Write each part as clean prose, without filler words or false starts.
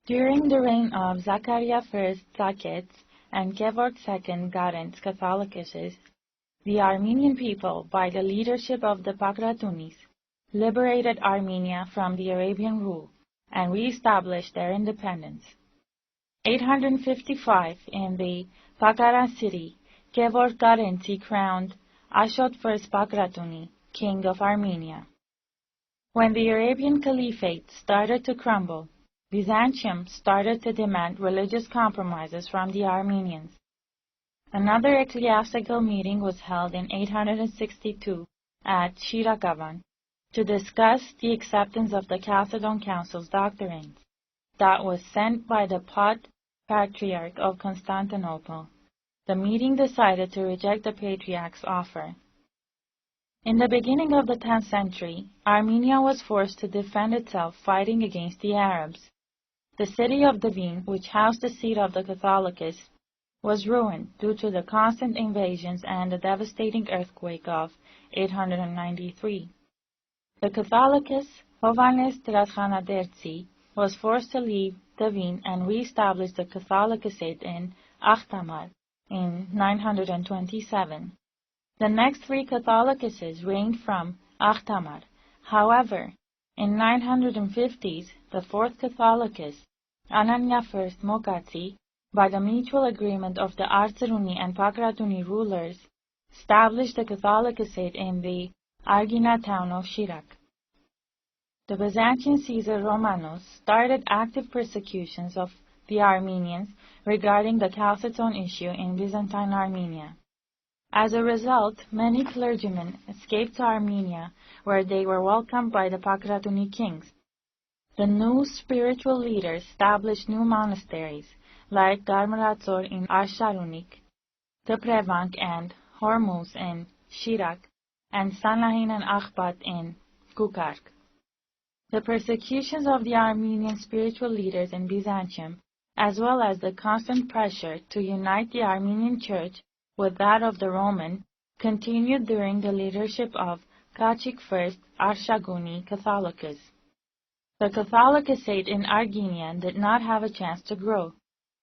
During the reign of Zachariah I Zakets and Gevorg II Garens Catholicus, the Armenian people, by the leadership of the Bagradounis, liberated Armenia from the Arabian rule and re-established their independence. 855, in the Bagradouni city, Gevorg Garensi crowned Ashot I Bagradouni, king of Armenia. When the Arabian Caliphate started to crumble, Byzantium started to demand religious compromises from the Armenians. Another ecclesiastical meeting was held in 862 at Shirakavan to discuss the acceptance of the Chalcedon Council's doctrines that was sent by the Patriarch of Constantinople. The meeting decided to reject the Patriarch's offer. In the beginning of the 10th century, Armenia was forced to defend itself fighting against the Arabs. The city of Devin, which housed the seat of the Catholicus, was ruined due to the constant invasions and the devastating earthquake of 893. The Catholicus, Hovannes Tratkhanadertsi, was forced to leave Devin and re-establish the Catholicusate in Akhtamar in 927. The next three Catholicuses reigned from Akhtamar. However, in 950s, the fourth Catholicus, Anania I Mokatsi, by the mutual agreement of the Artseruni and Bagradouni rulers, established the Catholicusate in the Argina town of Shirak. The Byzantine Caesar Romanus started active persecutions of the Armenians regarding the Chalcedon issue in Byzantine Armenia. As a result, many clergymen escaped to Armenia, where they were welcomed by the Bagradouni kings. The new spiritual leaders established new monasteries, like Darmaratzor in Arsharunik, Teprevank and Hormuz in Shirak, and Sanahin and Akhbat in Kukark. The persecutions of the Armenian spiritual leaders in Byzantium, as well as the constant pressure to unite the Armenian Church with that of the Roman, continued during the leadership of Kachik I Arshaguni Catholicus. The Catholicusate in Armenia did not have a chance to grow.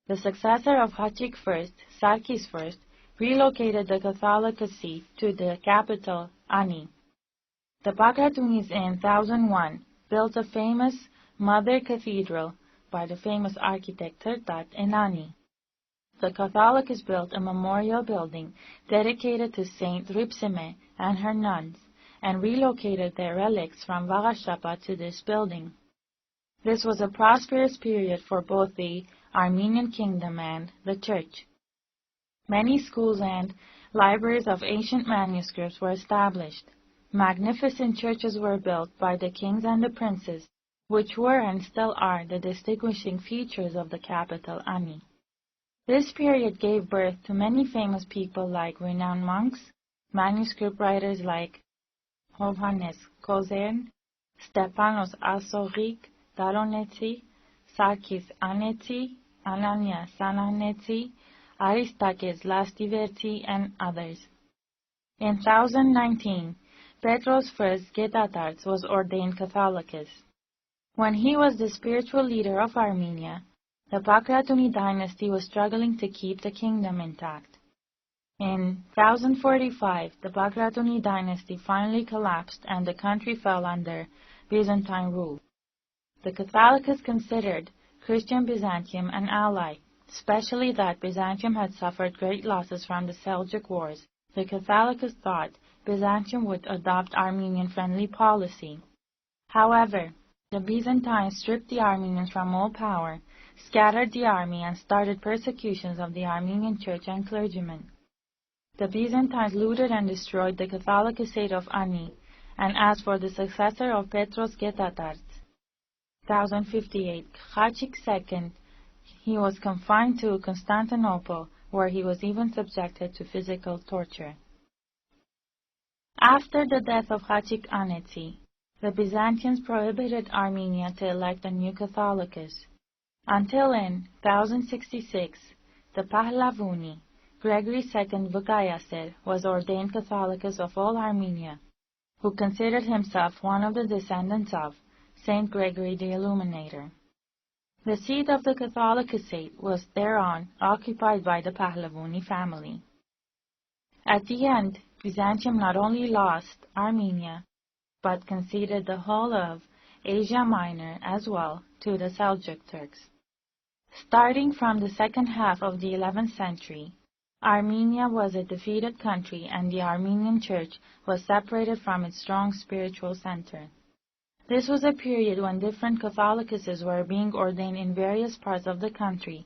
The successor of Hachik I, Sarkis I, relocated the Catholicusate to the capital, Ani. The Bagradounis in 1001 built a famous Mother Cathedral by the famous architect Tertat in Ani. The Catholicus built a memorial building dedicated to Saint Ripsime and her nuns, and relocated their relics from Varashapa to this building. This was a prosperous period for both the Armenian kingdom and the Church. Many schools and libraries of ancient manuscripts were established. Magnificent churches were built by the kings and the princes, which were and still are the distinguishing features of the capital, Ani. This period gave birth to many famous people like renowned monks, manuscript writers like Hovannes Kozern, Stepanos Asorik Daronetsi, Sarkis Anetsi, Anania Sananetsi, Aristakes Lastivertsi, and others. In 1019, Petros I Getatarts was ordained Catholicus. When he was the spiritual leader of Armenia, the Bagradouni dynasty was struggling to keep the kingdom intact. In 1045, the Bagradouni dynasty finally collapsed and the country fell under Byzantine rule. The Catholicus considered Christian Byzantium an ally, especially that Byzantium had suffered great losses from the Seljuk Wars. The Catholicus thought Byzantium would adopt Armenian-friendly policy. However, the Byzantines stripped the Armenians from all power, scattered the army, and started persecutions of the Armenian Church and clergymen. The Byzantines looted and destroyed the Catholicusate of Ani, and as for the successor of Petros Getatarts, 1058, Khachik II, he was confined to Constantinople, where he was even subjected to physical torture. After the death of Hachik Anetsi, the Byzantines prohibited Armenia to elect a new Catholicus, until in 1066, the Pahlavi, Gregory II Vukayaser, was ordained Catholicus of all Armenia, who considered himself one of the descendants of Saint Gregory the Illuminator. The seat of the Catholicate was thereon occupied by the Bagradouni family. At the end, Byzantium not only lost Armenia, but conceded the whole of Asia Minor as well to the Seljuk Turks. Starting from the second half of the 11th century, Armenia was a defeated country and the Armenian Church was separated from its strong spiritual center. This was a period when different Catholicisms were being ordained in various parts of the country,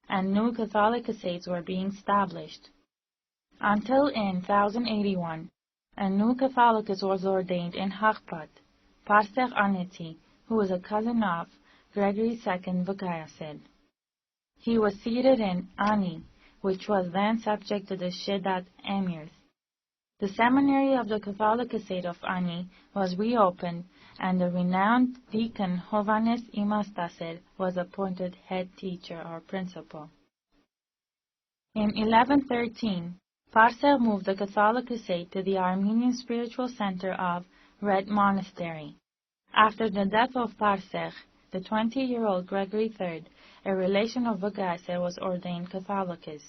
and new Catholicates were being established. Until in 1081, a new Catholicus was ordained in Haghpat, Parser Aneti, who was a cousin of Gregory II Vagayasid. He was seated in Ani, which was then subject to the Shidat emirs. The seminary of the Catholicate of Ani was reopened, and the renowned deacon Hovannes Imastaser was appointed head teacher or principal. In 1113, Parser moved the Catholicate to the Armenian spiritual center of Red Monastery. After the death of Parser, the 20-year-old Gregory III, a relation of Vagayasid, was ordained Catholicus.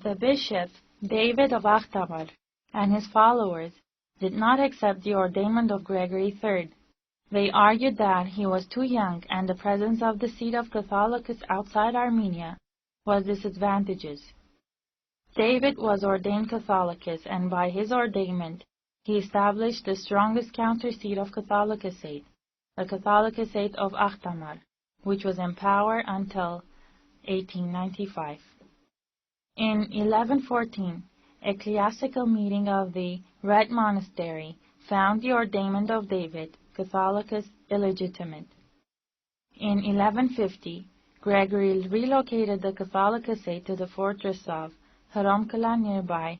The bishop, David of Akhtamar, and his followers did not accept the ordainment of Gregory III. They argued that he was too young and the presence of the seat of Catholicus outside Armenia was disadvantageous. David was ordained Catholicus, and by his ordainment he established the strongest counter-seat of Catholicate, the Catholicate of Akhtamar, which was in power until 1895. In 1114, ecclesiastical meeting of the Red Monastery found the ordainment of David, Catholicus, illegitimate. In 1150, Gregory relocated the Catholicate to the fortress of Haromkala nearby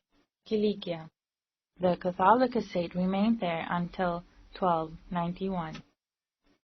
Kilikia. The Catholicate remained there until 1291.